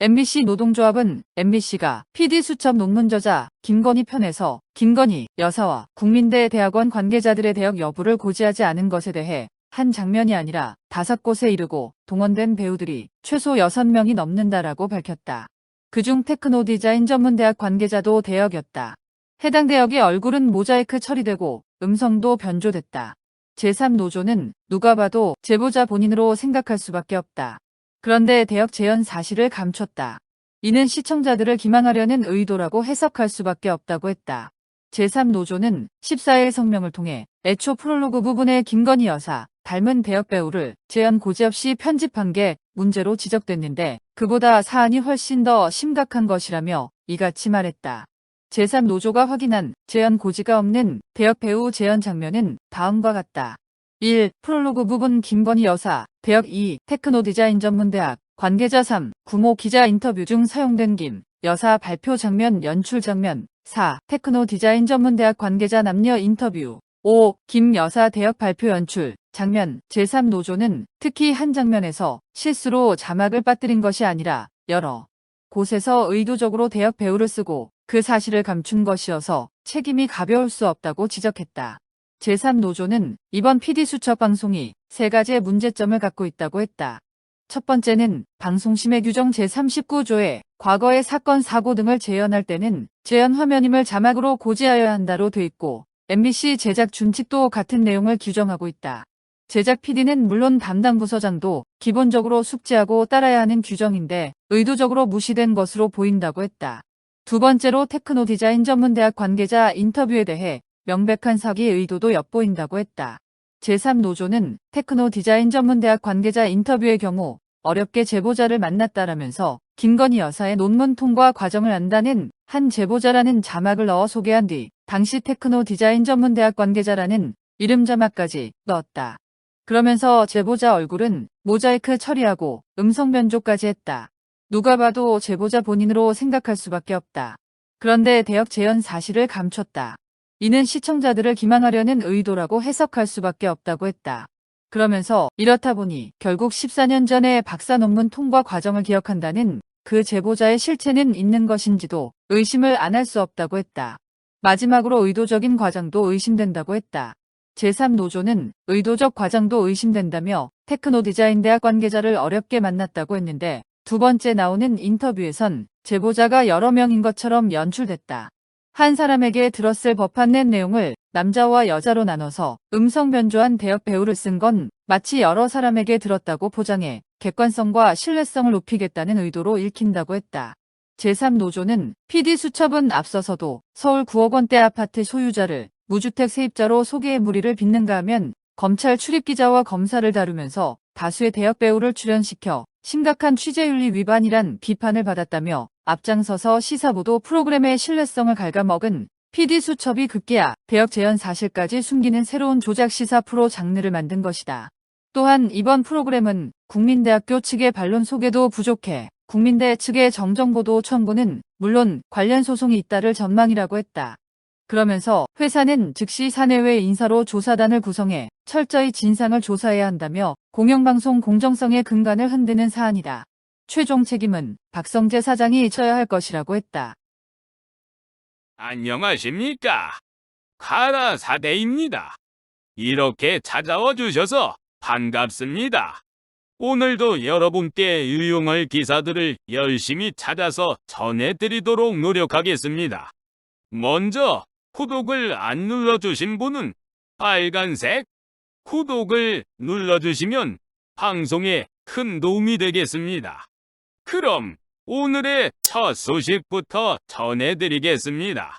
MBC 노동조합은 MBC가 PD 수첩 논문 저자 김건희 편에서 김건희 여사와 국민대 대학원 관계자들의 대역 여부를 고지하지 않은 것에 대해 한 장면이 아니라 5곳에 이르고 동원된 배우들이 최소 6명이 넘는다라고 밝혔다. 그중 테크노 디자인 전문대학 관계자도 대역이었다. 해당 대역의 얼굴은 모자이크 처리되고 음성도 변조됐다. 제3노조는 누가 봐도 제보자 본인으로 생각할 수밖에 없다. 그런데 대역 재현 사실을 감췄다. 이는 시청자들을 기망하려는 의도라고 해석할 수밖에 없다고 했다. 제3노조는 14일 성명을 통해 애초 프롤로그 부분에 김건희 여사 닮은 대역 배우를 재현 고지 없이 편집한 게 문제로 지적됐는데 그보다 사안이 훨씬 더 심각한 것이라며 이같이 말했다. 제3노조가 확인한 재현 고지가 없는 대역 배우 재현 장면은 다음과 같다. 1. 프롤로그 부분 김건희 여사 대역 2. 테크노 디자인 전문대학 관계자 3. 구모 기자 인터뷰 중 사용된 김 여사 발표 장면 연출 장면 4. 테크노 디자인 전문대학 관계자 남녀 인터뷰 5. 김 여사 대역 발표 연출 장면 제3노조는 특히 한 장면에서 실수로 자막을 빠뜨린 것이 아니라 여러 곳에서 의도적으로 대역 배우를 쓰고 그 사실을 감춘 것이어서 책임이 가벼울 수 없다고 지적했다. 제3노조는 이번 PD 수첩 방송이 3가지의 문제점을 갖고 있다고 했다. 첫 번째는 방송심의 규정 제39조에 과거의 사건 사고 등을 재현할 때는 재현 화면임을 자막으로 고지하여야 한다로 돼 있고 MBC 제작 준칙도 같은 내용을 규정하고 있다. 제작 PD는 물론 담당 부서장도 기본적으로 숙지하고 따라야 하는 규정인데 의도적으로 무시된 것으로 보인다고 했다. 두 번째로 테크노 디자인 전문대학 관계자 인터뷰에 대해 명백한 사기 의도도 엿보인다고 했다. 제3노조는 테크노 디자인 전문대학 관계자 인터뷰의 경우 어렵게 제보자를 만났다라면서 김건희 여사의 논문 통과 과정을 안다는 한 제보자라는 자막을 넣어 소개한 뒤 당시 테크노 디자인 전문대학 관계자라는 이름 자막까지 넣었다. 그러면서 제보자 얼굴은 모자이크 처리하고 음성 변조까지 했다. 누가 봐도 제보자 본인으로 생각할 수밖에 없다. 그런데 대역 재현 사실을 감췄다. 이는 시청자들을 기망하려는 의도라고 해석할 수밖에 없다고 했다. 그러면서 이렇다 보니 결국 14년 전의 박사 논문 통과 과정을 기억한다는 그 제보자의 실체는 있는 것인지도 의심을 안 할 수 없다고 했다. 마지막으로 의도적인 과장도 의심된다고 했다. 제3노조는 의도적 과장도 의심된다며 테크노 디자인 대학 관계자를 어렵게 만났다고 했는데 두 번째 나오는 인터뷰에선 제보자가 여러 명인 것처럼 연출됐다. 한 사람에게 들었을 법한 낸 내용을 남자와 여자로 나눠서 음성 변조한 대역 배우를 쓴 건 마치 여러 사람에게 들었다고 포장해 객관성과 신뢰성을 높이겠다는 의도로 읽힌다고 했다. 제3노조는 PD 수첩은 앞서서도 서울 9억 원대 아파트 소유자를 무주택 세입자로 소개해 무리를 빚는가 하면 검찰 출입기자와 검사를 다루면서 다수의 대역 배우를 출연시켜 심각한 취재윤리 위반이란 비판을 받았다며 앞장서서 시사보도 프로그램의 신뢰성을 갉아먹은 PD 수첩이 급기야 대역 재현 사실까지 숨기는 새로운 조작 시사 프로 장르를 만든 것이다. 또한 이번 프로그램은 국민대학교 측의 반론 소개도 부족해 국민대 측의 정정보도 청구는 물론 관련 소송이 잇따를 전망이라고 했다. 그러면서 회사는 즉시 사내외 인사로 조사단을 구성해 철저히 진상을 조사해야 한다며 공영방송 공정성의 근간을 흔드는 사안이다. 최종 책임은 박성재 사장이 져야 할 것이라고 했다. 안녕하십니까. 카라 사대입니다. 이렇게 찾아와 주셔서 반갑습니다. 오늘도 여러분께 유용할 기사들을 열심히 찾아서 전해드리도록 노력하겠습니다. 먼저 구독을 안 눌러주신 분은 빨간색 구독을 눌러주시면 방송에 큰 도움이 되겠습니다. 그럼 오늘의 첫 소식부터 전해드리겠습니다.